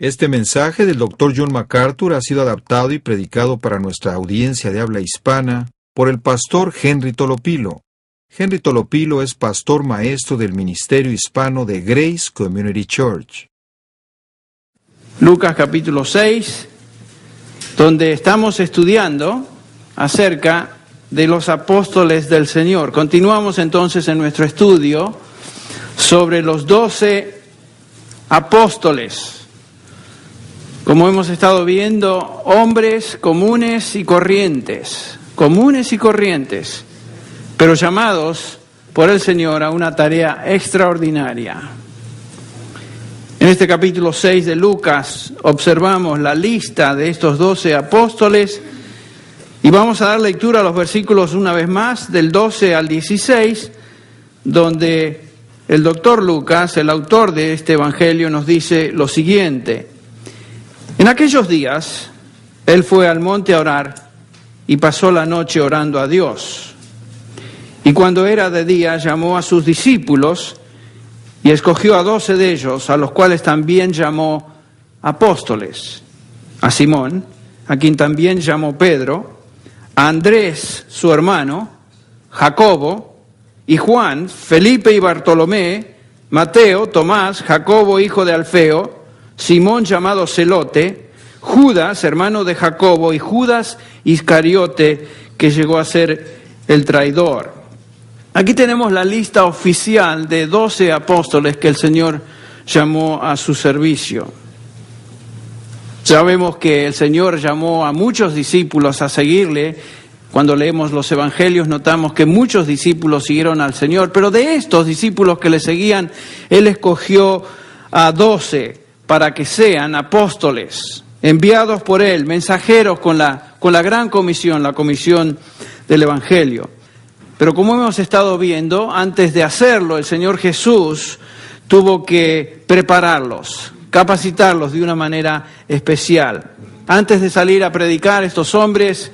Este mensaje del Dr. John MacArthur ha sido adaptado y predicado para nuestra audiencia de habla hispana por el pastor Henry Tolopilo. Henry Tolopilo es pastor maestro del Ministerio Hispano de Grace Community Church. Lucas capítulo 6, donde estamos estudiando acerca de los apóstoles del Señor. Continuamos entonces en nuestro estudio sobre los 12 apóstoles. Como hemos estado viendo, hombres comunes y corrientes, pero llamados por el Señor a una tarea extraordinaria. En este capítulo 6 de Lucas observamos la lista de estos 12 apóstoles y vamos a dar lectura a los versículos una vez más, del 12 al 16, donde el doctor Lucas, el autor de este evangelio, nos dice lo siguiente: en aquellos días, él fue al monte a orar y pasó la noche orando a Dios. Y cuando era de día, llamó a sus discípulos y escogió a 12 de ellos, a los cuales también llamó apóstoles: a Simón, a quien también llamó Pedro, a Andrés, su hermano, Jacobo y Juan, Felipe y Bartolomé, Mateo, Tomás, Jacobo, hijo de Alfeo, Simón llamado Celote, Judas, hermano de Jacobo, y Judas Iscariote, que llegó a ser el traidor. Aquí tenemos la lista oficial de 12 apóstoles que el Señor llamó a su servicio. Sabemos que el Señor llamó a muchos discípulos a seguirle. Cuando leemos los evangelios notamos que muchos discípulos siguieron al Señor, pero de estos discípulos que le seguían, Él escogió a 12 para que sean apóstoles, enviados por Él, mensajeros con la gran comisión, la comisión del Evangelio. Pero como hemos estado viendo, antes de hacerlo, el Señor Jesús tuvo que prepararlos, capacitarlos de una manera especial. Antes de salir a predicar, estos hombres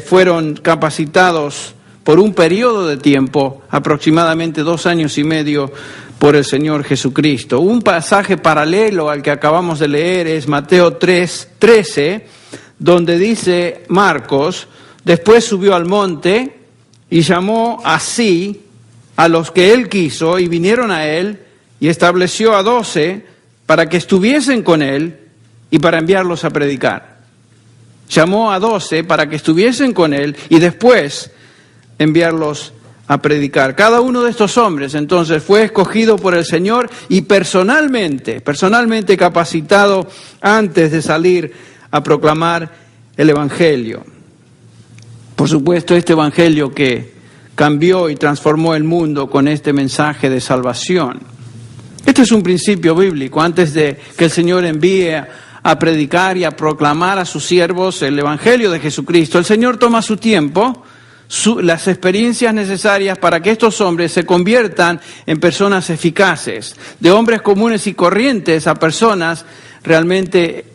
fueron capacitados por un periodo de tiempo, aproximadamente 2 años y medio, por el Señor Jesucristo. Un pasaje paralelo al que acabamos de leer es Mateo 3:13, donde dice Marcos: después subió al monte y llamó así a los que él quiso, y vinieron a él, y estableció a 12 para que estuviesen con él y para enviarlos a predicar. Llamó a 12 para que estuviesen con él y después enviarlos a predicar. Cada uno de estos hombres entonces fue escogido por el Señor y personalmente capacitado antes de salir a proclamar el Evangelio. Por supuesto, este Evangelio que cambió y transformó el mundo con este mensaje de salvación. Este es un principio bíblico. Antes de que el Señor envíe a predicar y a proclamar a sus siervos el Evangelio de Jesucristo, el Señor toma su tiempo, las experiencias necesarias para que estos hombres se conviertan en personas eficaces, de hombres comunes y corrientes a personas realmente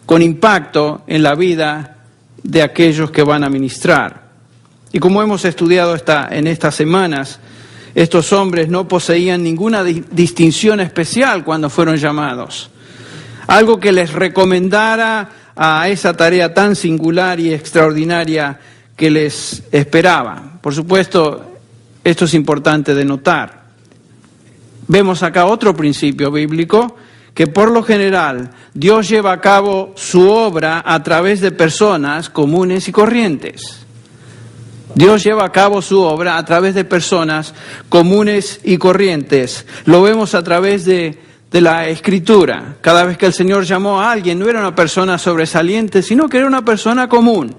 con impacto en la vida de aquellos que van a ministrar. Y como hemos estudiado en estas semanas, estos hombres no poseían ninguna distinción especial cuando fueron llamados, algo que les recomendara a esa tarea tan singular y extraordinaria que les esperaba. Por supuesto, esto es importante de notar. Vemos acá otro principio bíblico, que por lo general Dios lleva a cabo su obra a través de personas comunes y corrientes. Dios lleva a cabo su obra a través de personas comunes y corrientes. Lo vemos a través de la Escritura. Cada vez que el Señor llamó a alguien, no era una persona sobresaliente, sino que era una persona común,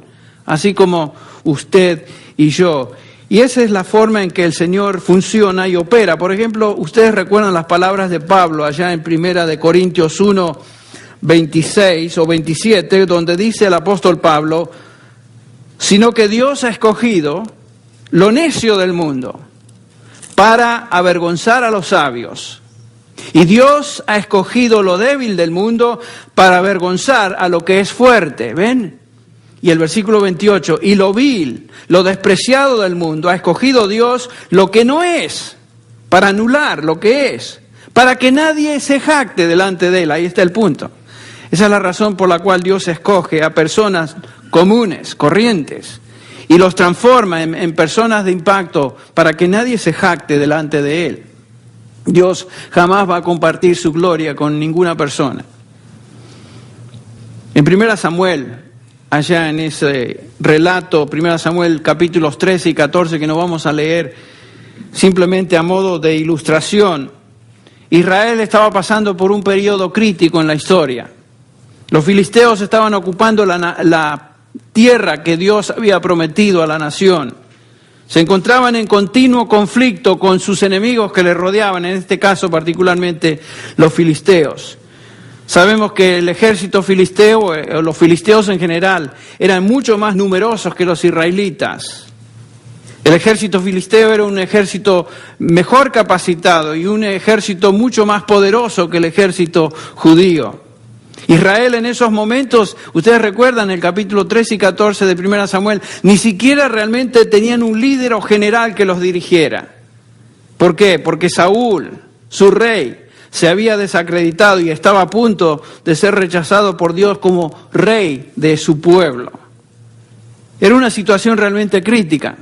así como usted y yo. Y esa es la forma en que el Señor funciona y opera. Por ejemplo, ustedes recuerdan las palabras de Pablo allá en 1 Corintios 1, 26 o 27, donde dice el apóstol Pablo: sino que Dios ha escogido lo necio del mundo para avergonzar a los sabios. Y Dios ha escogido lo débil del mundo para avergonzar a lo que es fuerte. ¿Ven? Y el versículo 28, y lo vil, lo despreciado del mundo, ha escogido Dios lo que no es, para anular lo que es, para que nadie se jacte delante de él. Ahí está el punto. Esa es la razón por la cual Dios escoge a personas comunes, corrientes, y los transforma en personas de impacto para que nadie se jacte delante de él. Dios jamás va a compartir su gloria con ninguna persona. En 1 Samuel, allá en ese relato, 1 Samuel capítulos 13 y 14, que no vamos a leer simplemente a modo de ilustración, Israel estaba pasando por un periodo crítico en la historia. Los filisteos estaban ocupando la tierra que Dios había prometido a la nación. Se encontraban en continuo conflicto con sus enemigos que les rodeaban, en este caso particularmente los filisteos. Sabemos que el ejército filisteo, o los filisteos en general, eran mucho más numerosos que los israelitas. El ejército filisteo era un ejército mejor capacitado y un ejército mucho más poderoso que el ejército judío. Israel en esos momentos, ustedes recuerdan el capítulo 13 y 14 de 1 Samuel, ni siquiera realmente tenían un líder o general que los dirigiera. ¿Por qué? Porque Saúl, su rey, se había desacreditado y estaba a punto de ser rechazado por Dios como rey de su pueblo. Era una situación realmente crítica.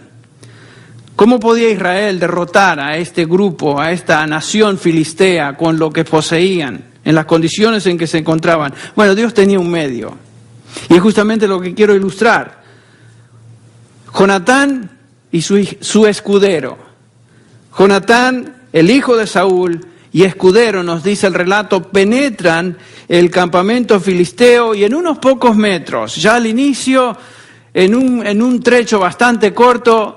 ¿Cómo podía Israel derrotar a este grupo, a esta nación filistea con lo que poseían, en las condiciones en que se encontraban? Bueno, Dios tenía un medio. Y es justamente lo que quiero ilustrar. Jonatán y su escudero. Jonatán, el hijo de Saúl, y escudero, nos dice el relato, penetran el campamento filisteo y en unos pocos metros, ya al inicio, en un trecho bastante corto,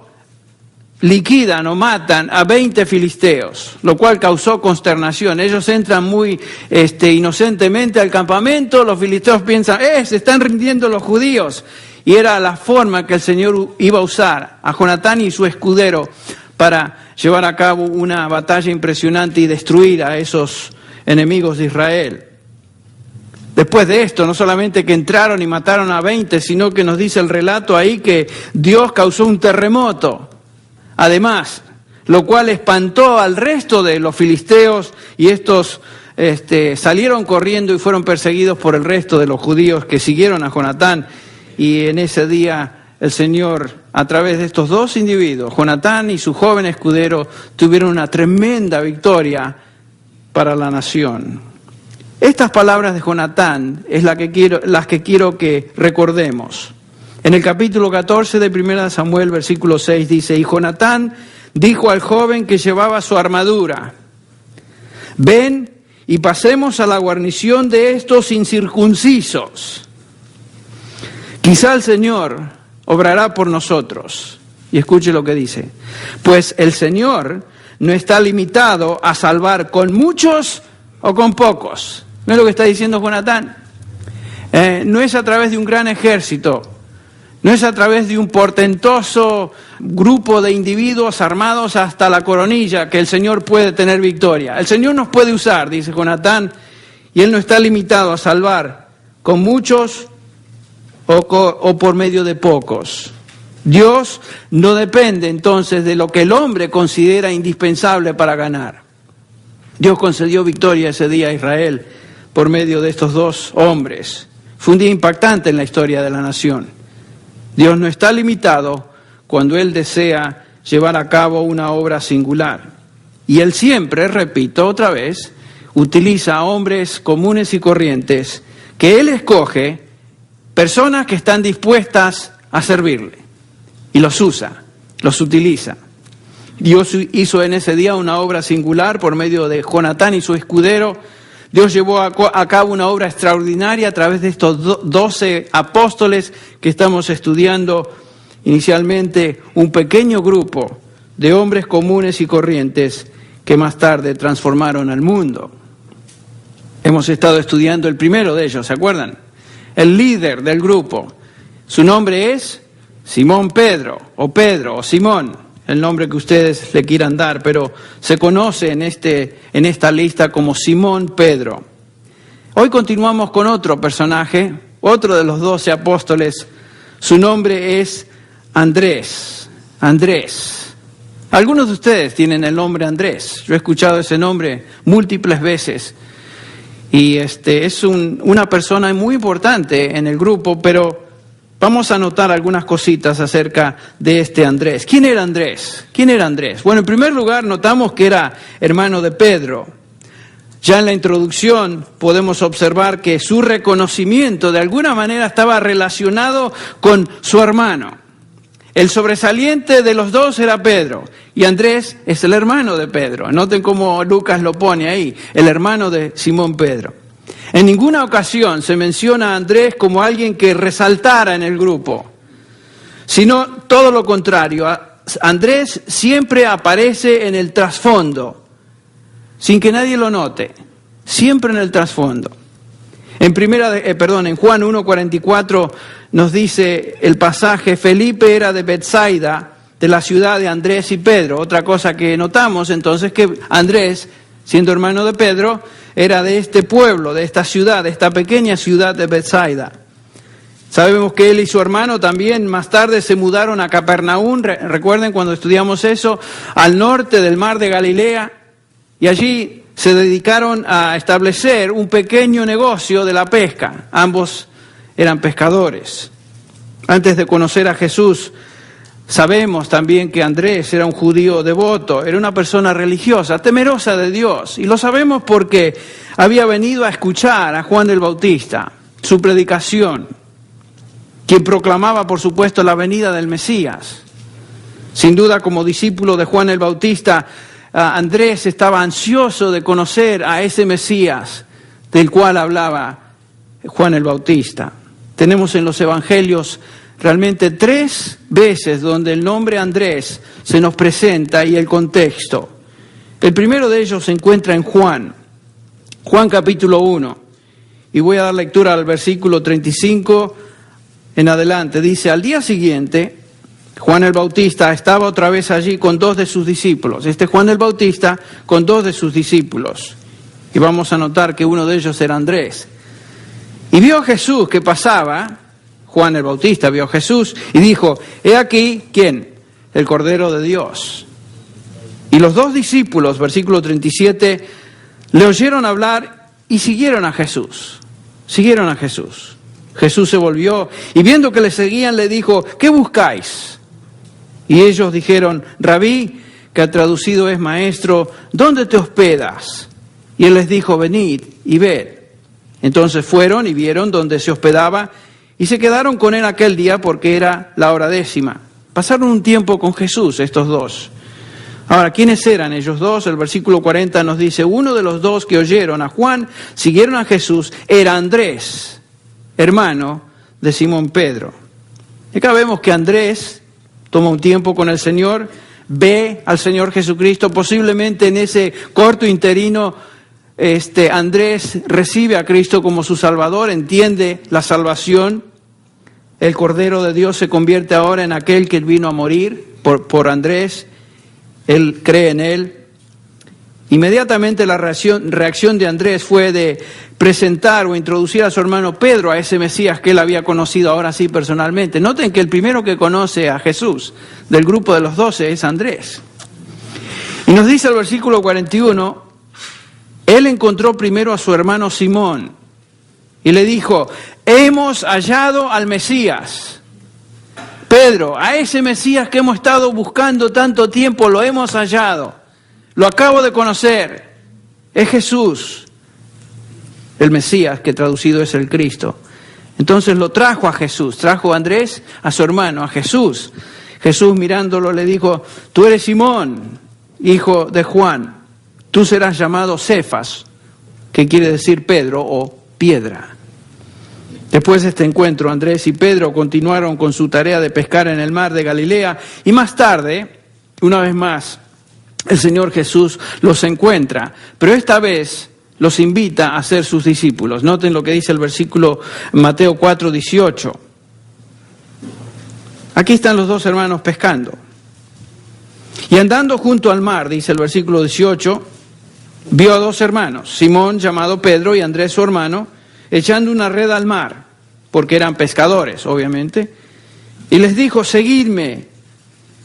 liquidan o matan a 20 filisteos, lo cual causó consternación. Ellos entran muy inocentemente al campamento, los filisteos piensan, se están rindiendo los judíos. Y era la forma que el Señor iba a usar a Jonatán y su escudero para llevar a cabo una batalla impresionante y destruir a esos enemigos de Israel. Después de esto, no solamente que entraron y mataron a 20, sino que nos dice el relato ahí que Dios causó un terremoto. Además, lo cual espantó al resto de los filisteos y estos salieron corriendo y fueron perseguidos por el resto de los judíos que siguieron a Jonatán. Y en ese día el Señor, a través de estos dos individuos, Jonatán y su joven escudero, tuvieron una tremenda victoria para la nación. Estas palabras de Jonatán es las que quiero que recordemos. En el capítulo 14 de 1 Samuel, versículo 6, dice, y Jonatán dijo al joven que llevaba su armadura, ven y pasemos a la guarnición de estos incircuncisos. Quizá el Señor obrará por nosotros. Y escuche lo que dice, pues el Señor no está limitado a salvar con muchos o con pocos. ¿No es lo que está diciendo Jonatán? No es a través de un gran ejército, no es a través de un portentoso grupo de individuos armados hasta la coronilla que el Señor puede tener victoria. El Señor nos puede usar, dice Jonatán, y Él no está limitado a salvar con muchos o por medio de pocos. Dios no depende entonces de lo que el hombre considera indispensable para ganar. Dios concedió victoria ese día a Israel por medio de estos dos hombres. Fue un día impactante en la historia de la nación. Dios no está limitado cuando Él desea llevar a cabo una obra singular. Y Él siempre, repito otra vez, utiliza a hombres comunes y corrientes que Él escoge, personas que están dispuestas a servirle. Y los usa, los utiliza. Dios hizo en ese día una obra singular por medio de Jonatán y su escudero. Dios llevó a cabo una obra extraordinaria a través de estos 12 apóstoles que estamos estudiando. Inicialmente un pequeño grupo de hombres comunes y corrientes que más tarde transformaron al mundo. Hemos estado estudiando el primero de ellos, ¿se acuerdan? El líder del grupo. Su nombre es Simón Pedro, o Simón, el nombre que ustedes le quieran dar, pero se conoce en esta lista como Simón Pedro. Hoy continuamos con otro personaje, otro de los 12 apóstoles. Su nombre es Andrés. Algunos de ustedes tienen el nombre Andrés. Yo he escuchado ese nombre múltiples veces. Y es una persona muy importante en el grupo, pero vamos a notar algunas cositas acerca de este Andrés. ¿Quién era Andrés? ¿Quién era Andrés? Bueno, en primer lugar, notamos que era hermano de Pedro. Ya en la introducción podemos observar que su reconocimiento de alguna manera estaba relacionado con su hermano. El sobresaliente de los dos era Pedro, y Andrés es el hermano de Pedro. Noten cómo Lucas lo pone ahí, el hermano de Simón Pedro. En ninguna ocasión se menciona a Andrés como alguien que resaltara en el grupo, sino todo lo contrario. Andrés siempre aparece en el trasfondo, sin que nadie lo note, siempre en el trasfondo. En Juan 1:44 nos dice el pasaje: Felipe era de Betsaida, de la ciudad de Andrés y Pedro. Otra cosa que notamos entonces que Andrés, siendo hermano de Pedro, era de este pueblo, de esta ciudad, de esta pequeña ciudad de Betsaida. Sabemos que él y su hermano también más tarde se mudaron a Capernaum, recuerden cuando estudiamos eso, al norte del mar de Galilea, y allí se dedicaron a establecer un pequeño negocio de la pesca. Ambos eran pescadores. Antes de conocer a Jesús, sabemos también que Andrés era un judío devoto, era una persona religiosa, temerosa de Dios. Y lo sabemos porque había venido a escuchar a Juan el Bautista, su predicación, quien proclamaba, por supuesto, la venida del Mesías. Sin duda, como discípulo de Juan el Bautista, Andrés estaba ansioso de conocer a ese Mesías del cual hablaba Juan el Bautista. Tenemos en los Evangelios realmente 3 veces donde el nombre Andrés se nos presenta y el contexto. El primero de ellos se encuentra en Juan capítulo 1. Y voy a dar lectura al versículo 35 en adelante. Dice: al día siguiente, Juan el Bautista estaba otra vez allí con 2 de sus discípulos. Juan el Bautista con 2 de sus discípulos. Y vamos a notar que uno de ellos era Andrés. Y vio a Jesús que pasaba. Juan el Bautista vio a Jesús y dijo: he aquí, ¿quién? El Cordero de Dios. Y los 2 discípulos, versículo 37, le oyeron hablar y siguieron a Jesús. Siguieron a Jesús. Jesús se volvió y viendo que le seguían le dijo: ¿qué buscáis? Y ellos dijeron: Rabí, que traducido es maestro, ¿dónde te hospedas? Y él les dijo: venid y ved. Entonces fueron y vieron dónde se hospedaba y se quedaron con él aquel día porque era la hora 10:00. Pasaron un tiempo con Jesús estos 2. Ahora, ¿quiénes eran ellos 2? El versículo 40 nos dice: uno de los 2 que oyeron a Juan, siguieron a Jesús, era Andrés, hermano de Simón Pedro. Y acá vemos que Andrés toma un tiempo con el Señor, ve al Señor Jesucristo, posiblemente en ese corto interino, Andrés recibe a Cristo como su Salvador, entiende la salvación. El Cordero de Dios se convierte ahora en aquel que vino a morir por Andrés. Él cree en él. Inmediatamente la reacción de Andrés fue de presentar o introducir a su hermano Pedro a ese Mesías que él había conocido ahora sí personalmente. Noten que el primero que conoce a Jesús del grupo de los 12 es Andrés. Y nos dice el versículo 41, él encontró primero a su hermano Simón y le dijo: hemos hallado al Mesías. Pedro, a ese Mesías que hemos estado buscando tanto tiempo, lo hemos hallado. Lo acabo de conocer. Es Jesús, el Mesías, que traducido es el Cristo. Entonces lo trajo a Jesús. Trajo a Andrés, a su hermano, a Jesús. Jesús mirándolo le dijo: tú eres Simón, hijo de Juan. Tú serás llamado Cefas, que quiere decir Pedro o piedra. Después de este encuentro, Andrés y Pedro continuaron con su tarea de pescar en el mar de Galilea y más tarde, una vez más, el Señor Jesús los encuentra, pero esta vez los invita a ser sus discípulos. Noten lo que dice el versículo Mateo 4:18. Aquí están los 2 hermanos pescando. Y andando junto al mar, dice el versículo 18, vio a 2 hermanos, Simón llamado Pedro y Andrés su hermano, echando una red al mar, porque eran pescadores, obviamente, y les dijo: seguidme,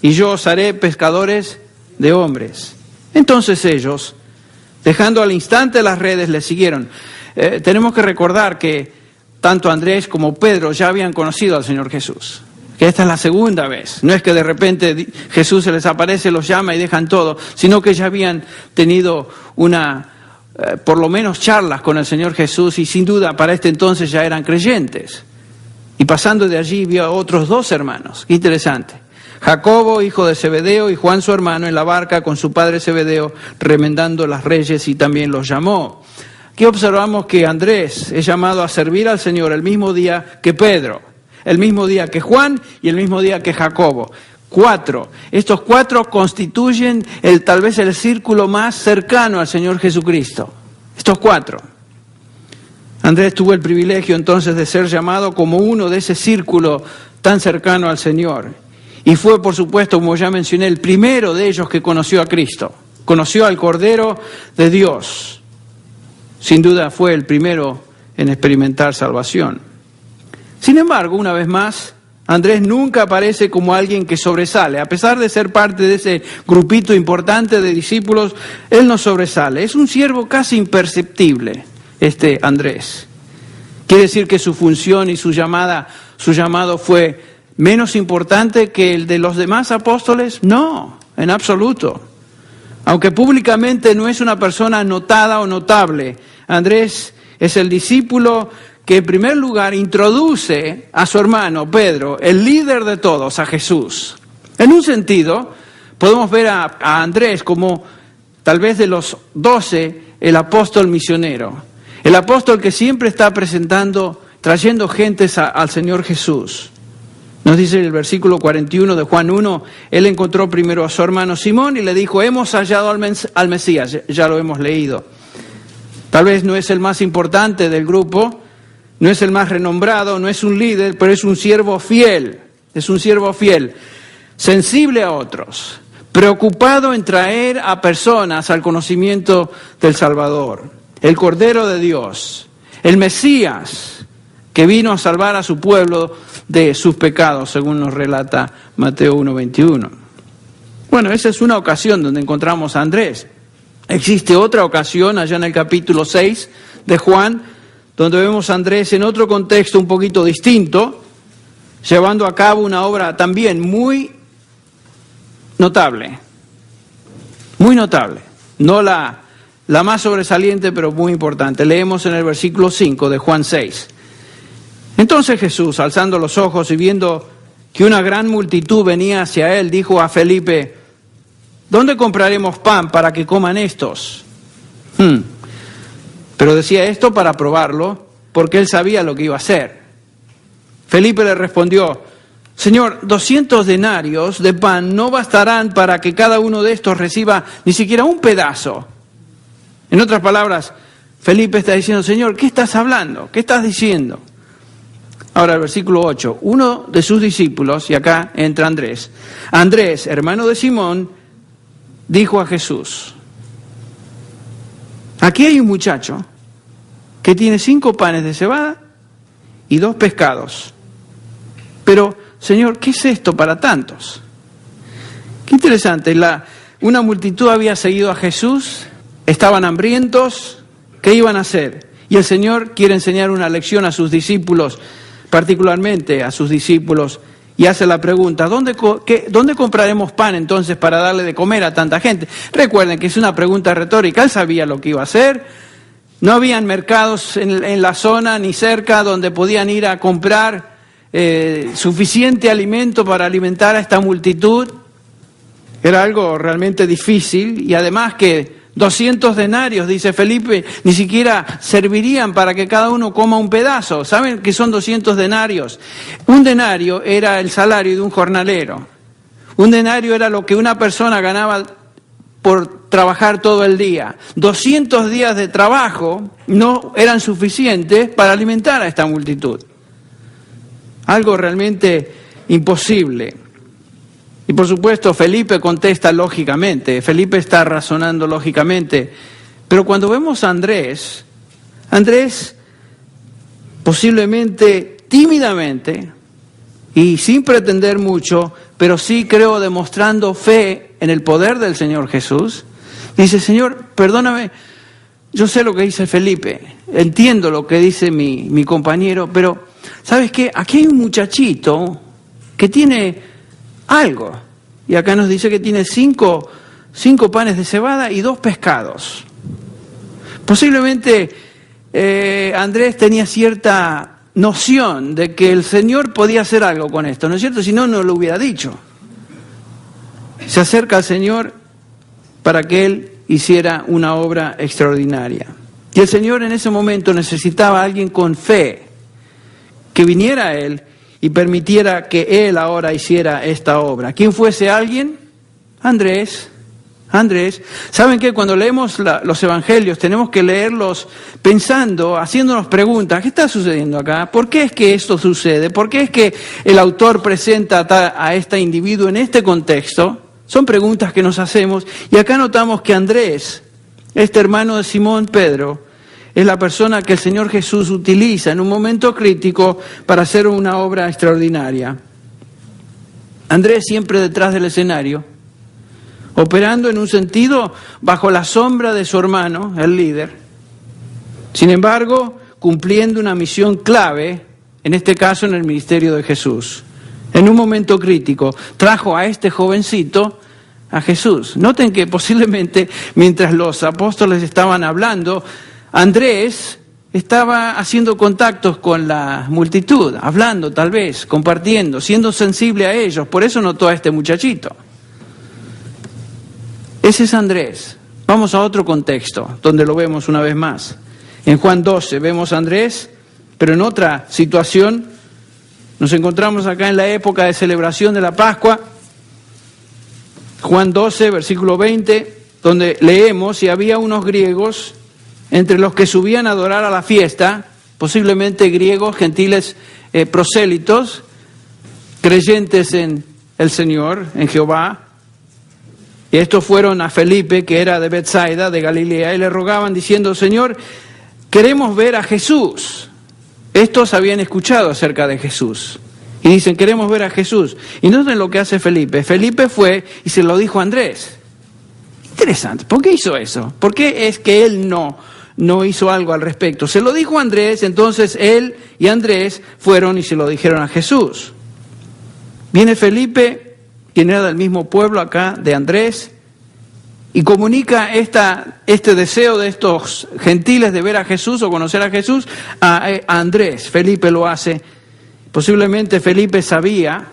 y yo os haré pescadores de hombres. Entonces ellos, dejando al instante las redes, le siguieron. Tenemos que recordar que tanto Andrés como Pedro ya habían conocido al Señor Jesús, que esta es la segunda vez. No es que de repente Jesús se les aparece, los llama y dejan todo, sino que ya habían tenido por lo menos charlas con el Señor Jesús y sin duda para este entonces ya eran creyentes. Y pasando de allí vio a otros 2 hermanos. Qué interesante. Jacobo, hijo de Zebedeo, y Juan su hermano en la barca con su padre Zebedeo, remendando las redes, y también los llamó. Aquí observamos que Andrés es llamado a servir al Señor el mismo día que Pedro, el mismo día que Juan y el mismo día que Jacobo. 4. Estos 4 constituyen tal vez el círculo más cercano al Señor Jesucristo. Estos 4. Andrés tuvo el privilegio entonces de ser llamado como uno de ese círculo tan cercano al Señor. Y fue, por supuesto, como ya mencioné, el primero de ellos que conoció a Cristo. Conoció al Cordero de Dios. Sin duda fue el primero en experimentar salvación. Sin embargo, una vez más, Andrés nunca aparece como alguien que sobresale. A pesar de ser parte de ese grupito importante de discípulos, él no sobresale. Es un siervo casi imperceptible, Andrés. ¿Quiere decir que su función y su llamado fue menos importante que el de los demás apóstoles? No, en absoluto. Aunque públicamente no es una persona notada o notable, Andrés es el discípulo que en primer lugar introduce a su hermano Pedro, el líder de todos, a Jesús. En un sentido, podemos ver a Andrés como tal vez de los 12, el apóstol misionero. El apóstol que siempre está trayendo gentes al Señor Jesús. Nos dice el versículo 41 de Juan 1, él encontró primero a su hermano Simón y le dijo, hemos hallado al Mesías, ya lo hemos leído. Tal vez no es el más importante del grupo, no es el más renombrado, no es un líder, pero es un siervo fiel, sensible a otros, preocupado en traer a personas al conocimiento del Salvador, el Cordero de Dios, el Mesías, que vino a salvar a su pueblo de sus pecados, según nos relata Mateo 1:21. Bueno, esa es una ocasión donde encontramos a Andrés. Existe otra ocasión, allá en el capítulo 6 de Juan, donde vemos a Andrés en otro contexto un poquito distinto, llevando a cabo una obra también muy notable. Muy notable. No la más sobresaliente, pero muy importante. Leemos en el versículo 5 de Juan 6. Entonces Jesús, alzando los ojos y viendo que una gran multitud venía hacia él, dijo a Felipe, ¿dónde compraremos pan para que coman estos? Pero decía esto para probarlo, porque él sabía lo que iba a hacer. Felipe le respondió, Señor, 200 denarios de pan no bastarán para que cada uno de estos reciba ni siquiera un pedazo. En otras palabras, Felipe está diciendo, Señor, ¿qué estás hablando? ¿Qué estás diciendo? Ahora el versículo 8, uno de sus discípulos, y acá entra Andrés. Andrés, hermano de Simón, dijo a Jesús, aquí hay un muchacho que tiene 5 panes de cebada y 2 pescados. Pero, Señor, ¿qué es esto para tantos? Qué interesante, una multitud había seguido a Jesús, estaban hambrientos, ¿qué iban a hacer? Y el Señor quiere enseñar una lección a sus discípulos, particularmente a sus discípulos, y hace la pregunta, ¿dónde compraremos pan entonces para darle de comer a tanta gente? Recuerden que es una pregunta retórica, él sabía lo que iba a hacer, no habían mercados en la zona ni cerca donde podían ir a comprar suficiente alimento para alimentar a esta multitud, era algo realmente difícil, y además que 200 denarios, dice Felipe, ni siquiera servirían para que cada uno coma un pedazo. ¿Saben qué son 200 denarios? Un denario era el salario de un jornalero. Un denario era lo que una persona ganaba por trabajar todo el día. 200 días de trabajo no eran suficientes para alimentar a esta multitud. Algo realmente imposible. Y por supuesto Felipe contesta lógicamente, Felipe está razonando lógicamente, pero cuando vemos a Andrés posiblemente tímidamente y sin pretender mucho, pero sí creo demostrando fe en el poder del Señor Jesús, dice, Señor, perdóname, yo sé lo que dice Felipe, entiendo lo que dice mi compañero, pero ¿sabes qué? Aquí hay un muchachito que tiene algo, y acá nos dice que tiene cinco panes de cebada y 2 pescados. Posiblemente Andrés tenía cierta noción de que el Señor podía hacer algo con esto, ¿no es cierto? Si no, no lo hubiera dicho. Se acerca al Señor para que Él hiciera una obra extraordinaria. Y el Señor en ese momento necesitaba a alguien con fe, que viniera a Él y permitiera que Él ahora hiciera esta obra. ¿Quién fue ese alguien? Andrés. ¿Saben qué? Cuando leemos los evangelios tenemos que leerlos pensando, haciéndonos preguntas. ¿Qué está sucediendo acá? ¿Por qué es que esto sucede? ¿Por qué es que el autor presenta a este individuo en este contexto? Son preguntas que nos hacemos. Y acá notamos que Andrés, este hermano de Simón Pedro, es la persona que el Señor Jesús utiliza en un momento crítico para hacer una obra extraordinaria. Andrés siempre detrás del escenario, operando en un sentido bajo la sombra de su hermano, el líder. Sin embargo, cumpliendo una misión clave, en este caso en el ministerio de Jesús. En un momento crítico, trajo a este jovencito a Jesús. Noten que posiblemente mientras los apóstoles estaban hablando, Andrés estaba haciendo contactos con la multitud, hablando tal vez, compartiendo, siendo sensible a ellos. Por eso notó a este muchachito. Ese es Andrés. Vamos a otro contexto, donde lo vemos una vez más. En Juan 12 vemos a Andrés, pero en otra situación. Nos encontramos acá en la época de celebración de la Pascua. Juan 12, versículo 20, donde leemos, y había unos griegos entre los que subían a adorar a la fiesta, posiblemente griegos, gentiles prosélitos, creyentes en el Señor, en Jehová. Y estos fueron a Felipe, que era de Betsaida, de Galilea, y le rogaban diciendo, Señor, queremos ver a Jesús. Estos habían escuchado acerca de Jesús. Y dicen, queremos ver a Jesús. Y noten lo que hace Felipe. Felipe fue y se lo dijo a Andrés. Interesante. ¿Por qué hizo eso? ¿Por qué es que él no hizo algo al respecto? Se lo dijo a Andrés, entonces él y Andrés fueron y se lo dijeron a Jesús. Viene Felipe, quien era del mismo pueblo acá, de Andrés, y comunica este deseo de estos gentiles de ver a Jesús o conocer a Jesús a Andrés. Felipe lo hace. Posiblemente Felipe sabía,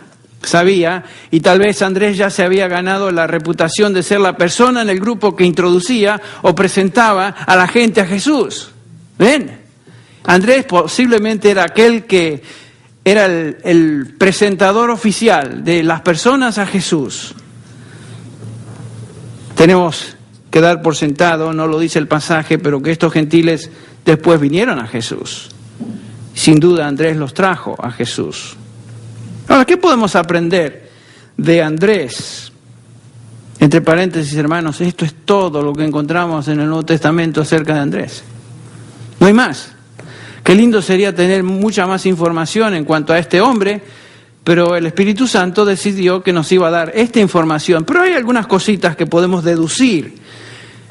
y tal vez Andrés ya se había ganado la reputación de ser la persona en el grupo que introducía o presentaba a la gente a Jesús. ¿Ven? Andrés posiblemente era aquel que era el presentador oficial de las personas a Jesús. Tenemos que dar por sentado, no lo dice el pasaje, pero que estos gentiles después vinieron a Jesús. Sin duda Andrés los trajo a Jesús. Ahora, ¿qué podemos aprender de Andrés? Entre paréntesis, hermanos, esto es todo lo que encontramos en el Nuevo Testamento acerca de Andrés. No hay más. Qué lindo sería tener mucha más información en cuanto a este hombre, pero el Espíritu Santo decidió que nos iba a dar esta información. Pero hay algunas cositas que podemos deducir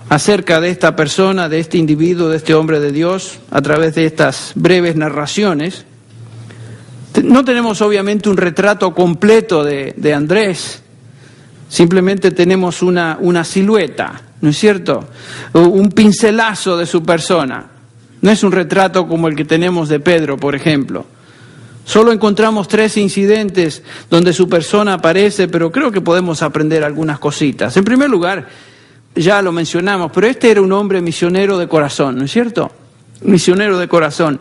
acerca de esta persona, de este individuo, de este hombre de Dios, a través de estas breves narraciones. No tenemos obviamente un retrato completo de Andrés, simplemente tenemos una silueta, ¿no es cierto? Un pincelazo de su persona. No es un retrato como el que tenemos de Pedro, por ejemplo. Solo encontramos 3 incidentes donde su persona aparece, pero creo que podemos aprender algunas cositas. En primer lugar, ya lo mencionamos, pero este era un hombre misionero de corazón, ¿no es cierto? Misionero de corazón.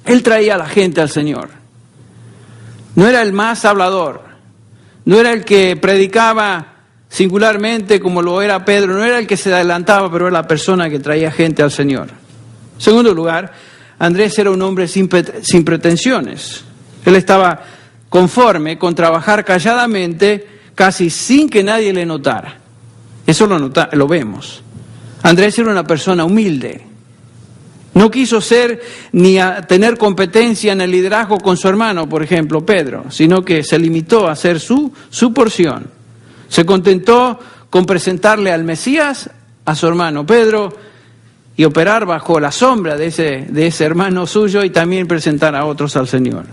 Él traía a la gente al Señor. No era el más hablador, no era el que predicaba singularmente como lo era Pedro, no era el que se adelantaba, pero era la persona que traía gente al Señor. En segundo lugar, Andrés era un hombre sin pretensiones. Él estaba conforme con trabajar calladamente, casi sin que nadie le notara. Eso lo vemos. Andrés era una persona humilde. No quiso ser ni a tener competencia en el liderazgo con su hermano, por ejemplo, Pedro, sino que se limitó a hacer su porción. Se contentó con presentarle al Mesías, a su hermano Pedro, y operar bajo la sombra de ese hermano suyo y también presentar a otros al Señor.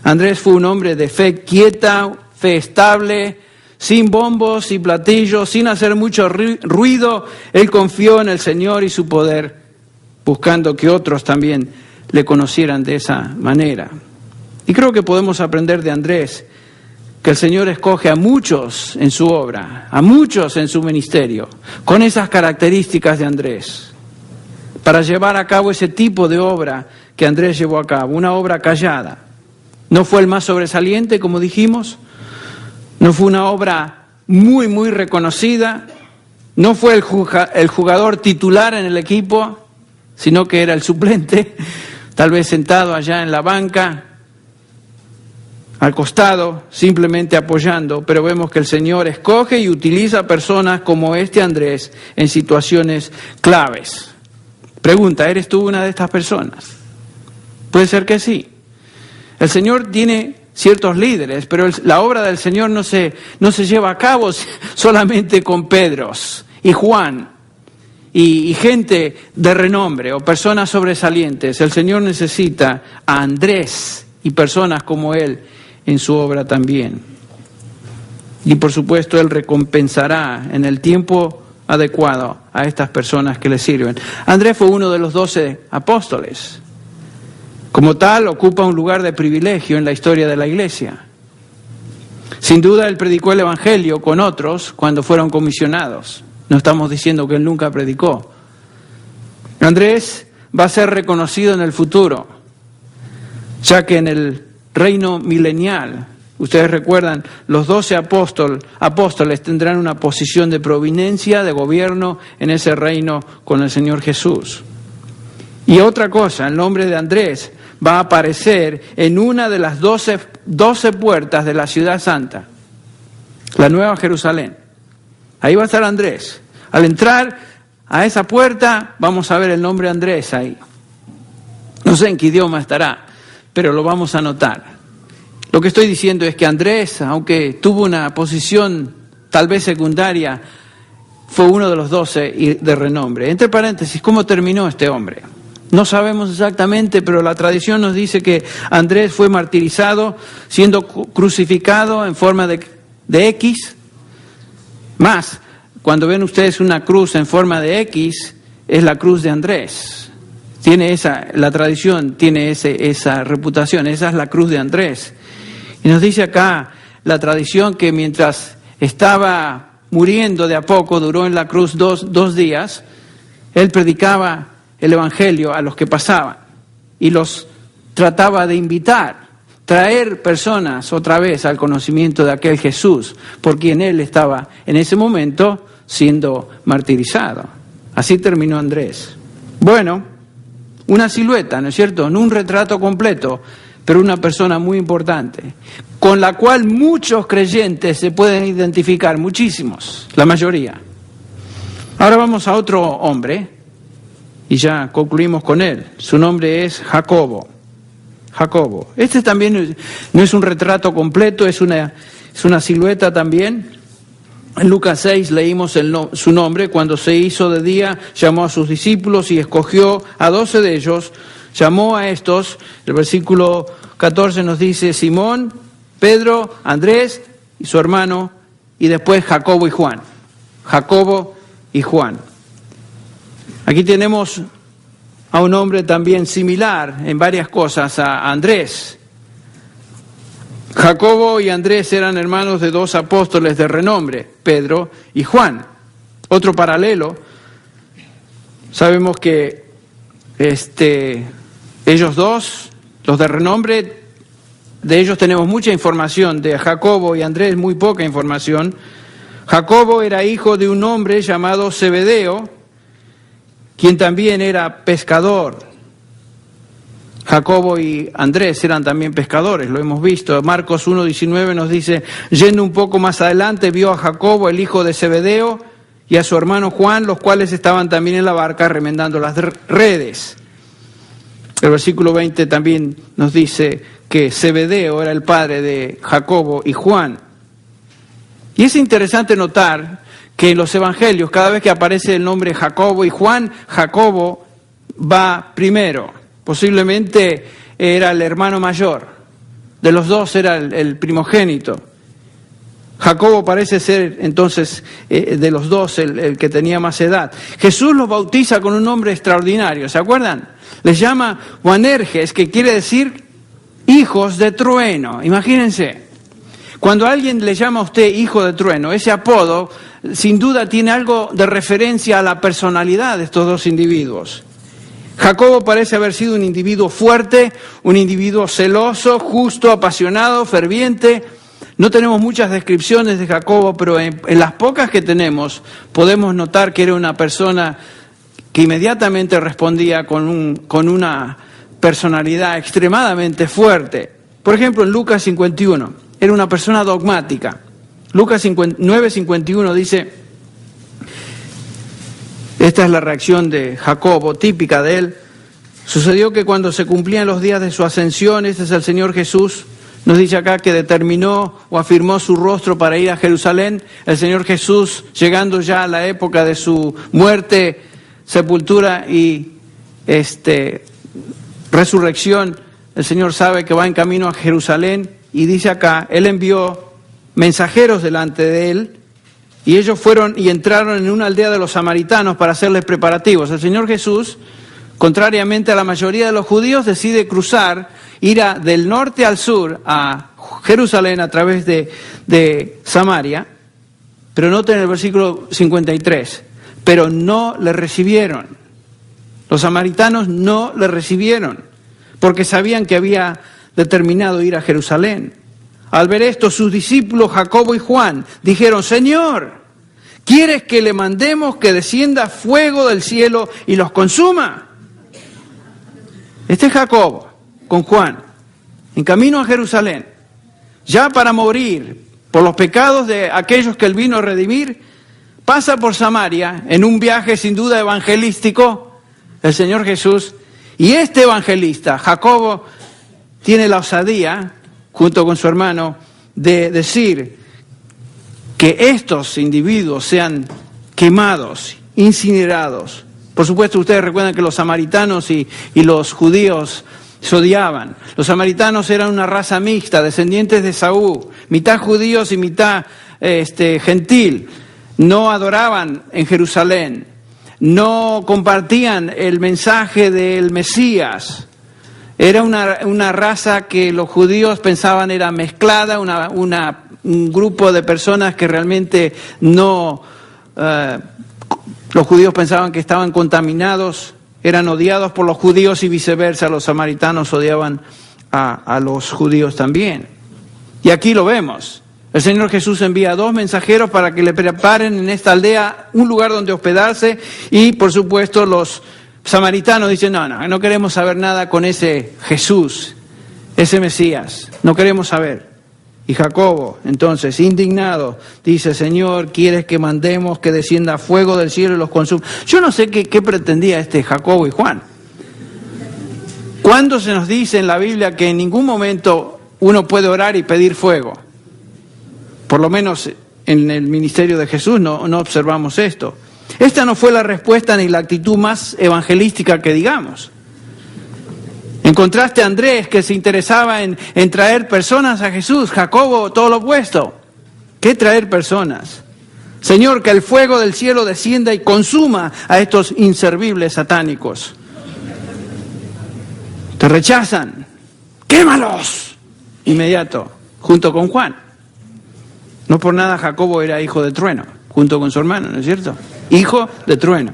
Andrés fue un hombre de fe quieta, fe estable, sin bombos y platillos, sin hacer mucho ruido. Él confió en el Señor y su poder, buscando que otros también le conocieran de esa manera. Y creo que podemos aprender de Andrés que el Señor escoge a muchos en su obra, a muchos en su ministerio, con esas características de Andrés, para llevar a cabo ese tipo de obra que Andrés llevó a cabo, una obra callada. No fue el más sobresaliente, como dijimos, no fue una obra muy, muy reconocida, no fue el jugador titular en el equipo, sino que era el suplente, tal vez sentado allá en la banca, al costado, simplemente apoyando, pero vemos que el Señor escoge y utiliza personas como este Andrés en situaciones claves. Pregunta, ¿eres tú una de estas personas? Puede ser que sí. El Señor tiene ciertos líderes, pero la obra del Señor no se lleva a cabo solamente con Pedros y Juan y gente de renombre o personas sobresalientes. El Señor necesita a Andrés y personas como él en su obra también. Y por supuesto Él recompensará en el tiempo adecuado a estas personas que le sirven. Andrés fue uno de los 12 apóstoles. Como tal, ocupa un lugar de privilegio en la historia de la Iglesia. Sin duda, él predicó el Evangelio con otros cuando fueron comisionados. No estamos diciendo que él nunca predicó. Andrés va a ser reconocido en el futuro, ya que en el reino milenial, ustedes recuerdan, los 12 apóstoles tendrán una posición de providencia, de gobierno en ese reino con el Señor Jesús. Y otra cosa, el nombre de Andrés va a aparecer en una de las 12 puertas de la ciudad santa, la Nueva Jerusalén. Ahí va a estar Andrés. Al entrar a esa puerta, vamos a ver el nombre Andrés ahí. No sé en qué idioma estará, pero lo vamos a notar. Lo que estoy diciendo es que Andrés, aunque tuvo una posición tal vez secundaria, fue uno de los 12 de renombre. Entre paréntesis, ¿cómo terminó este hombre? No sabemos exactamente, pero la tradición nos dice que Andrés fue martirizado, siendo crucificado en forma de X. Más, cuando ven ustedes una cruz en forma de X, es la cruz de Andrés. La tradición tiene esa reputación, esa es la cruz de Andrés. Y nos dice acá la tradición que mientras estaba muriendo de a poco, duró en la cruz dos días, él predicaba el Evangelio a los que pasaban y los trataba de invitar, traer personas otra vez al conocimiento de aquel Jesús, por quien él estaba en ese momento siendo martirizado. Así terminó Andrés. Bueno, una silueta, ¿no es cierto? No un retrato completo, pero una persona muy importante, con la cual muchos creyentes se pueden identificar, muchísimos, la mayoría. Ahora vamos a otro hombre, y ya concluimos con él. Su nombre es Jacobo. Jacobo. Este también no es un retrato completo, es una silueta también. En Lucas 6 leímos su nombre. Cuando se hizo de día, llamó a sus discípulos y escogió a 12 de ellos. Llamó a estos, el versículo 14 nos dice Simón, Pedro, Andrés y su hermano, y después Jacobo y Juan. Jacobo y Juan. Aquí tenemos a un hombre también similar en varias cosas a Andrés. Jacobo y Andrés eran hermanos de 2 apóstoles de renombre, Pedro y Juan. Otro paralelo, sabemos que ellos dos, los de renombre, de ellos tenemos mucha información, de Jacobo y Andrés muy poca información. Jacobo era hijo de un hombre llamado Zebedeo, quien también era pescador. Jacobo y Andrés eran también pescadores, lo hemos visto. Marcos 1:19 nos dice, yendo un poco más adelante, vio a Jacobo, el hijo de Zebedeo, y a su hermano Juan, los cuales estaban también en la barca remendando las redes. El versículo 20 también nos dice que Zebedeo era el padre de Jacobo y Juan. Y es interesante notar que en los evangelios, cada vez que aparece el nombre Jacobo y Juan, Jacobo va primero. Posiblemente era el hermano mayor. De los dos era el primogénito. Jacobo parece ser entonces de los dos el que tenía más edad. Jesús los bautiza con un nombre extraordinario, ¿se acuerdan? Les llama Boanerges, que quiere decir hijos de trueno. Imagínense, cuando alguien le llama a usted hijo de trueno, ese apodo sin duda tiene algo de referencia a la personalidad de estos dos individuos. Jacobo parece haber sido un individuo fuerte, un individuo celoso, justo, apasionado, ferviente. No tenemos muchas descripciones de Jacobo, pero en las pocas que tenemos podemos notar que era una persona que inmediatamente respondía con una personalidad extremadamente fuerte. Por ejemplo, en Lucas 51, era una persona dogmática. Lucas 9:51 dice, esta es la reacción de Jacobo, típica de él. Sucedió que cuando se cumplían los días de su ascensión, este es el Señor Jesús, nos dice acá que determinó o afirmó su rostro para ir a Jerusalén. El Señor Jesús, llegando ya a la época de su muerte, sepultura y resurrección, el Señor sabe que va en camino a Jerusalén y dice acá, Él envió mensajeros delante de Él y ellos fueron y entraron en una aldea de los samaritanos para hacerles preparativos. El Señor Jesús, contrariamente a la mayoría de los judíos, decide cruzar, ir del norte al sur a Jerusalén a través de Samaria, pero noten en el versículo 53, pero no le recibieron. Los samaritanos no le recibieron, porque sabían que había determinado ir a Jerusalén. Al ver esto, sus discípulos Jacobo y Juan dijeron, Señor, ¿quieres que le mandemos que descienda fuego del cielo y los consuma? Este es Jacobo con Juan, en camino a Jerusalén, ya para morir por los pecados de aquellos que él vino a redimir, pasa por Samaria en un viaje sin duda evangelístico, el Señor Jesús, y este evangelista, Jacobo, tiene la osadía, junto con su hermano, de decir que estos individuos sean quemados, incinerados. Por supuesto, ustedes recuerdan que los samaritanos y los judíos se odiaban. Los samaritanos eran una raza mixta, descendientes de Saúl, mitad judíos y mitad gentil. No adoraban en Jerusalén, no compartían el mensaje del Mesías. Era una raza que los judíos pensaban era mezclada, un grupo de personas que realmente no... los judíos pensaban que estaban contaminados, eran odiados por los judíos y viceversa, los samaritanos odiaban a los judíos también. Y aquí lo vemos. El Señor Jesús envía 2 mensajeros para que le preparen en esta aldea un lugar donde hospedarse y, por supuesto, los samaritanos dicen, no queremos saber nada con ese Jesús, ese Mesías, no queremos saber. Y Jacobo, entonces, indignado, dice, Señor, ¿quieres que mandemos que descienda fuego del cielo y los consuma? Yo no sé qué pretendía Jacobo y Juan. ¿Cuándo se nos dice en la Biblia que en ningún momento uno puede orar y pedir fuego? Por lo menos en el ministerio de Jesús no observamos esto. Esta no fue la respuesta ni la actitud más evangelística que digamos. En contraste a Andrés, que se interesaba en traer personas a Jesús, Jacobo, todo lo opuesto. ¿Qué traer personas? Señor, que el fuego del cielo descienda y consuma a estos inservibles satánicos. Te rechazan. ¡Quémalos! Inmediato, junto con Juan. No por nada Jacobo era hijo de trueno, junto con su hermano, ¿no es cierto? Hijo de trueno.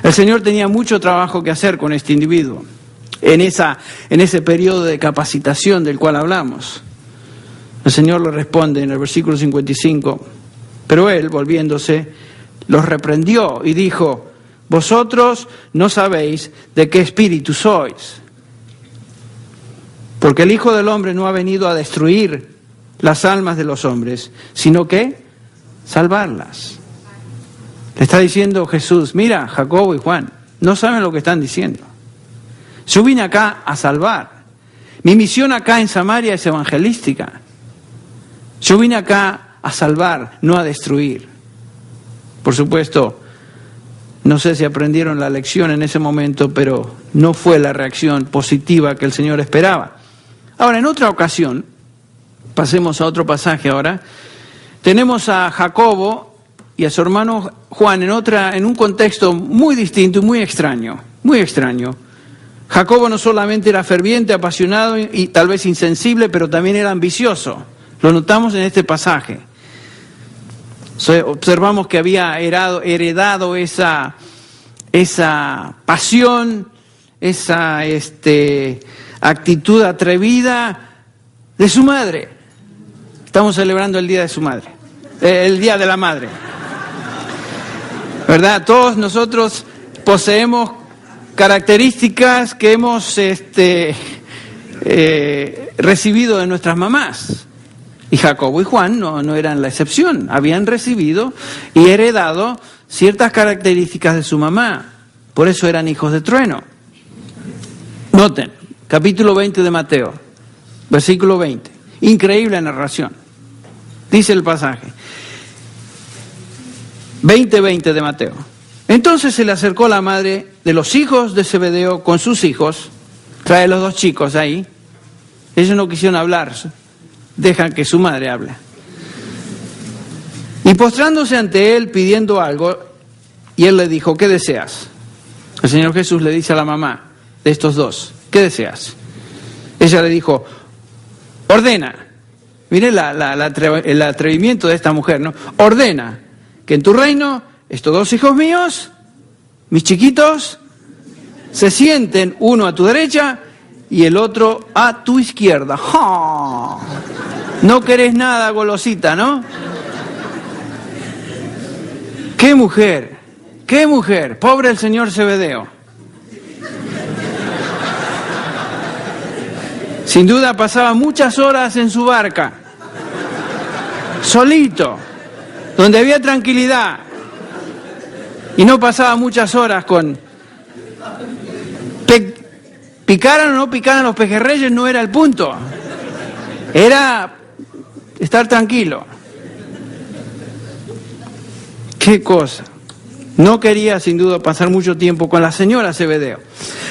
El Señor tenía mucho trabajo que hacer con este individuo, en ese periodo de capacitación del cual hablamos. El Señor le responde en el versículo 55, pero él, volviéndose, los reprendió y dijo, vosotros no sabéis de qué espíritu sois, porque el Hijo del Hombre no ha venido a destruir las almas de los hombres, sino que salvarlas. Le está diciendo Jesús, mira, Jacobo y Juan, no saben lo que están diciendo. Yo vine acá a salvar. Mi misión acá en Samaria es evangelística. Yo vine acá a salvar, no a destruir. Por supuesto, no sé si aprendieron la lección en ese momento, pero no fue la reacción positiva que el Señor esperaba. Ahora, en otra ocasión, pasemos a otro pasaje ahora, tenemos a Jacobo y a su hermano Juan en un contexto muy distinto y muy extraño, muy extraño. Jacobo no solamente era ferviente, apasionado y tal vez insensible, pero también era ambicioso. Lo notamos en este pasaje. Observamos que había heredado esa pasión, esa actitud atrevida de su madre. Estamos celebrando el día de su madre, el día de la madre. ¿Verdad? Todos nosotros poseemos características que hemos recibido de nuestras mamás. Y Jacobo y Juan no eran la excepción, habían recibido y heredado ciertas características de su mamá, por eso eran hijos de trueno. Noten, capítulo 20 de Mateo, versículo 20, increíble narración, dice el pasaje, 20:20 de Mateo. Entonces se le acercó la madre de los hijos de Zebedeo con sus hijos, trae los dos chicos ahí, ellos no quisieron hablar, dejan que su madre hable. Y postrándose ante él pidiendo algo, y él le dijo, ¿qué deseas? El Señor Jesús le dice a la mamá de estos dos, ¿qué deseas? Ella le dijo, ordena. Miren el atrevimiento de esta mujer, ¿no? Ordena que en tu reino estos dos hijos míos, mis chiquitos, se sienten uno a tu derecha y el otro a tu izquierda. ¡Oh! No querés nada, golosita, ¿no? ¡Qué mujer! ¡Qué mujer! Pobre el señor Zebedeo. Sin duda pasaba muchas horas en su barca, solito, donde había tranquilidad. Y no pasaba muchas horas con... Picaran o no picaran los pejerreyes no era el punto. Era estar tranquilo. Qué cosa. No quería sin duda pasar mucho tiempo con la señora Zebedeo.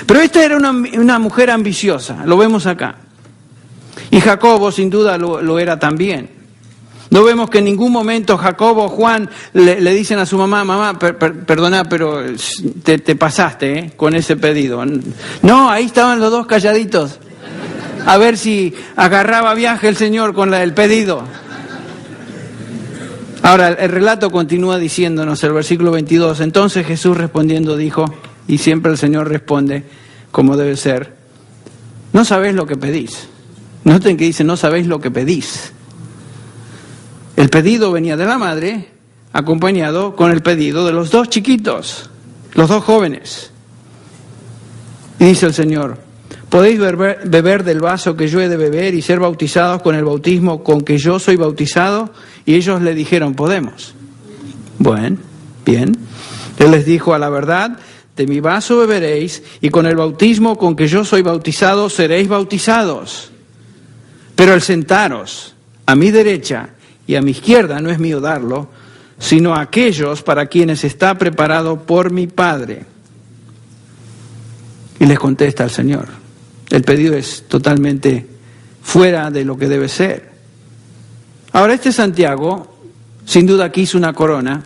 Pero esta era una mujer ambiciosa, lo vemos acá. Y Jacobo sin duda lo era también. No vemos que en ningún momento Jacobo o Juan le dicen a su mamá, mamá, perdona, pero te pasaste con ese pedido. No, ahí estaban los dos calladitos. A ver si agarraba viaje el Señor con el pedido. Ahora, el relato continúa diciéndonos, el versículo 22, entonces Jesús respondiendo dijo, y siempre el Señor responde como debe ser, no sabéis lo que pedís. Noten que dice, no sabéis lo que pedís. El pedido venía de la madre, acompañado con el pedido de los dos chiquitos, los dos jóvenes. Y dice el Señor, ¿podéis beber del vaso que yo he de beber y ser bautizados con el bautismo con que yo soy bautizado? Y ellos le dijeron, podemos. Bueno, bien. Él les dijo, a la verdad, de mi vaso beberéis y con el bautismo con que yo soy bautizado seréis bautizados. Pero el sentaros a mi derecha y a mi izquierda no es mío darlo, sino a aquellos para quienes está preparado por mi Padre. Y les contesta el Señor. El pedido es totalmente fuera de lo que debe ser. Ahora este Santiago, sin duda quiso una corona,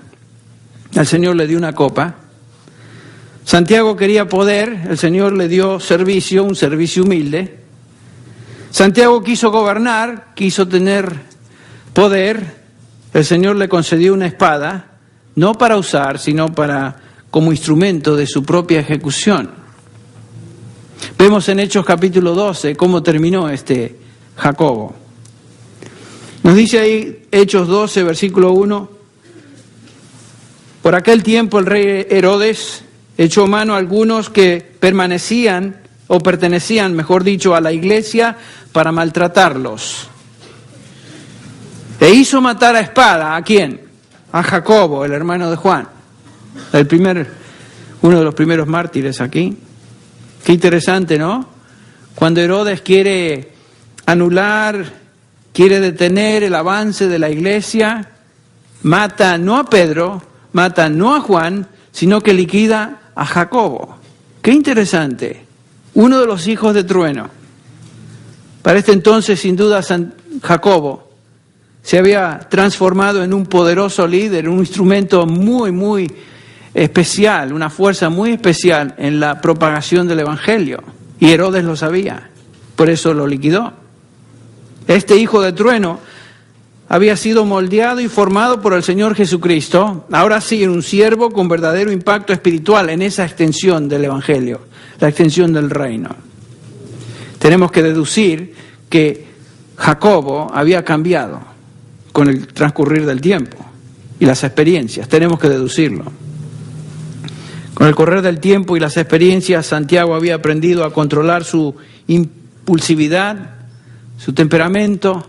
el Señor le dio una copa. Santiago quería poder, el Señor le dio servicio, un servicio humilde. Santiago quiso gobernar, quiso tener poder, el Señor le concedió una espada, no para usar, sino como instrumento de su propia ejecución. Vemos en Hechos capítulo 12 cómo terminó Jacobo. Nos dice ahí Hechos 12, versículo 1, por aquel tiempo el rey Herodes echó mano a algunos que pertenecían, mejor dicho, a la iglesia para maltratarlos. E hizo matar a espada, ¿a quién? A Jacobo, el hermano de Juan, uno de los primeros mártires aquí. Qué interesante, ¿no? Cuando Herodes quiere anular, quiere detener el avance de la iglesia, mata no a Pedro, mata no a Juan, sino que liquida a Jacobo. Qué interesante. Uno de los hijos de trueno. Para este entonces, sin duda, Jacobo se había transformado en un poderoso líder, un instrumento muy especial, una fuerza muy especial en la propagación del Evangelio. Y Herodes lo sabía, por eso lo liquidó. Este hijo de trueno había sido moldeado y formado por el Señor Jesucristo, ahora sí, en un siervo con verdadero impacto espiritual en esa extensión del Evangelio, la extensión del reino. Tenemos que deducir que Jacobo había cambiado con el transcurrir del tiempo y las experiencias, tenemos que deducirlo. Con el correr del tiempo y las experiencias, Santiago había aprendido a controlar su impulsividad, su temperamento,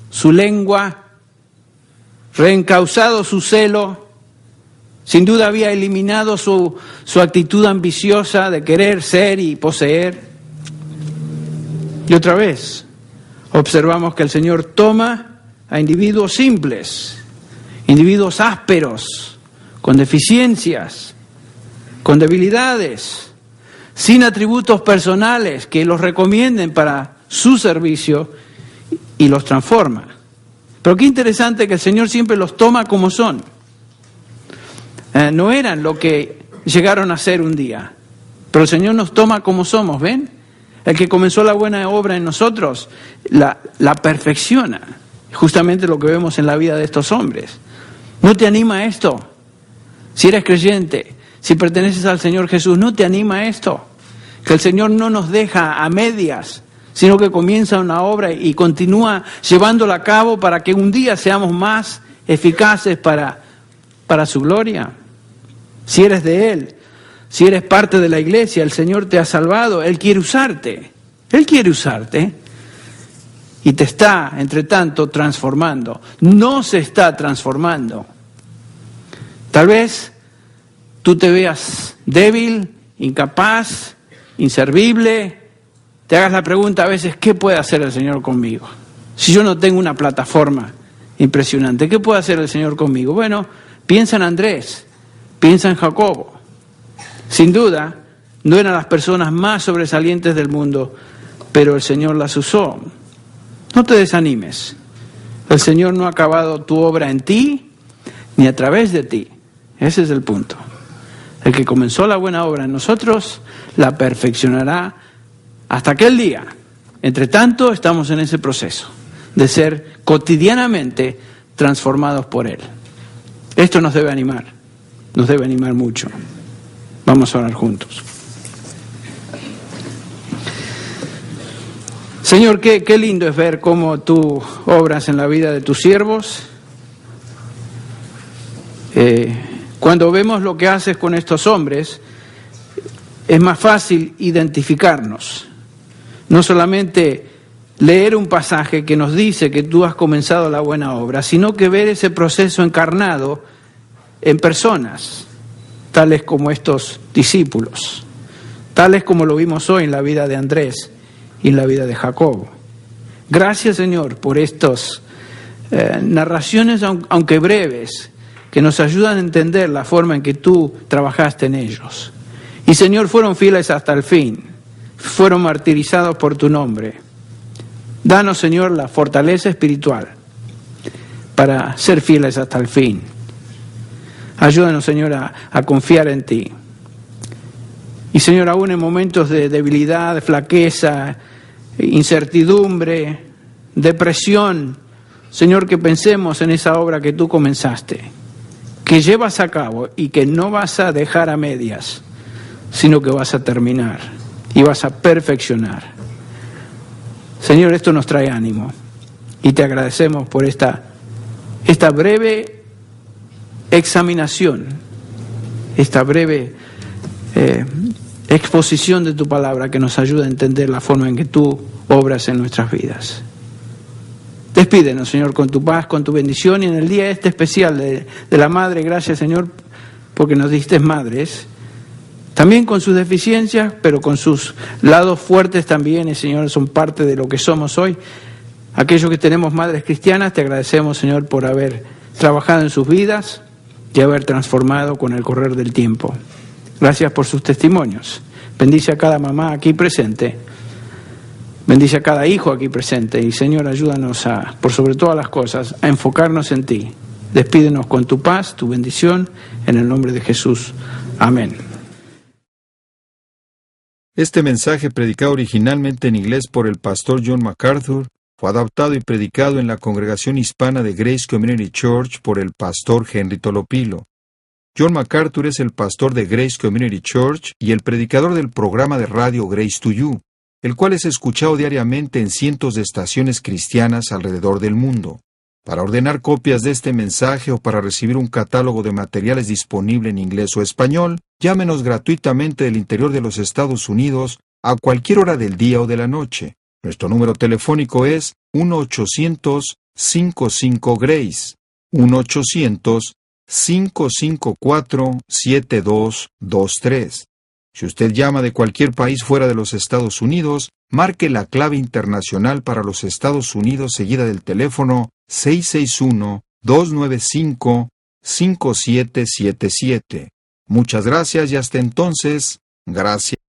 su lengua, reencauzado su celo, sin duda había eliminado su actitud ambiciosa de querer ser y poseer. Y otra vez, observamos que el Señor toma a individuos simples, individuos ásperos, con deficiencias, con debilidades, sin atributos personales que los recomienden para su servicio y los transforma. Pero qué interesante que el Señor siempre los toma como son. No eran lo que llegaron a ser un día, pero el Señor nos toma como somos, ¿ven? El que comenzó la buena obra en nosotros la perfecciona. Justamente lo que vemos en la vida de estos hombres. ¿No te anima esto? Si eres creyente, si perteneces al Señor Jesús, ¿no te anima esto? Que el Señor no nos deja a medias, sino que comienza una obra y continúa llevándola a cabo para que un día seamos más eficaces para su gloria. Si eres de Él, si eres parte de la iglesia, el Señor te ha salvado, Él quiere usarte. Él quiere usarte y te está, entre tanto, transformando. No se está transformando. Tal vez tú te veas débil, incapaz, inservible. Te hagas la pregunta a veces, ¿qué puede hacer el Señor conmigo? Si yo no tengo una plataforma impresionante, ¿qué puede hacer el Señor conmigo? Bueno, piensa en Andrés, piensa en Jacobo. Sin duda, no eran las personas más sobresalientes del mundo, pero el Señor las usó. No te desanimes. El Señor no ha acabado tu obra en ti, ni a través de ti. Ese es el punto. El que comenzó la buena obra en nosotros, la perfeccionará hasta aquel día. Entre tanto, estamos en ese proceso de ser cotidianamente transformados por Él. Esto nos debe animar mucho. Vamos a orar juntos. Señor, qué lindo es ver cómo tú obras en la vida de tus siervos. Cuando vemos lo que haces con estos hombres, es más fácil identificarnos. No solamente leer un pasaje que nos dice que tú has comenzado la buena obra, sino que ver ese proceso encarnado en personas, tales como estos discípulos, tales como lo vimos hoy en la vida de Andrés y en la vida de Jacobo. Gracias, Señor, por estas narraciones, aunque breves, que nos ayudan a entender la forma en que tú trabajaste en ellos. Y, Señor, fueron fieles hasta el fin, fueron martirizados por tu nombre. Danos, Señor, la fortaleza espiritual para ser fieles hasta el fin. Ayúdanos, Señor, a confiar en ti. Y, Señor, aún en momentos de debilidad, de flaqueza, incertidumbre, depresión, Señor, que pensemos en esa obra que tú comenzaste, que llevas a cabo y que no vas a dejar a medias, sino que vas a terminar y vas a perfeccionar. Señor, esto nos trae ánimo y te agradecemos por esta breve examinación, esta breve exposición de tu palabra que nos ayuda a entender la forma en que tú obras en nuestras vidas. Despídenos, Señor, con tu paz, con tu bendición, y en el día especial de la Madre, gracias, Señor, porque nos diste madres, también con sus deficiencias, pero con sus lados fuertes también, y, Señor, son parte de lo que somos hoy. Aquellos que tenemos madres cristianas, te agradecemos, Señor, por haber trabajado en sus vidas, y haber transformado con el correr del tiempo. Gracias por sus testimonios. Bendice a cada mamá aquí presente. Bendice a cada hijo aquí presente. Y Señor, ayúdanos por sobre todas las cosas, a enfocarnos en ti. Despídenos con tu paz, tu bendición, en el nombre de Jesús. Amén. Este mensaje, predicado originalmente en inglés por el pastor John MacArthur, fue adaptado y predicado en la congregación hispana de Grace Community Church por el pastor Henry Tolopilo. John MacArthur es el pastor de Grace Community Church y el predicador del programa de radio Grace to You, el cual es escuchado diariamente en cientos de estaciones cristianas alrededor del mundo. Para ordenar copias de este mensaje o para recibir un catálogo de materiales disponible en inglés o español, llámenos gratuitamente del interior de los Estados Unidos a cualquier hora del día o de la noche. Nuestro número telefónico es 1-800-55-GRACE, 1-800-554-7223. Si usted llama de cualquier país fuera de los Estados Unidos, marque la clave internacional para los Estados Unidos seguida del teléfono 661-295-5777. Muchas gracias y hasta entonces, gracias.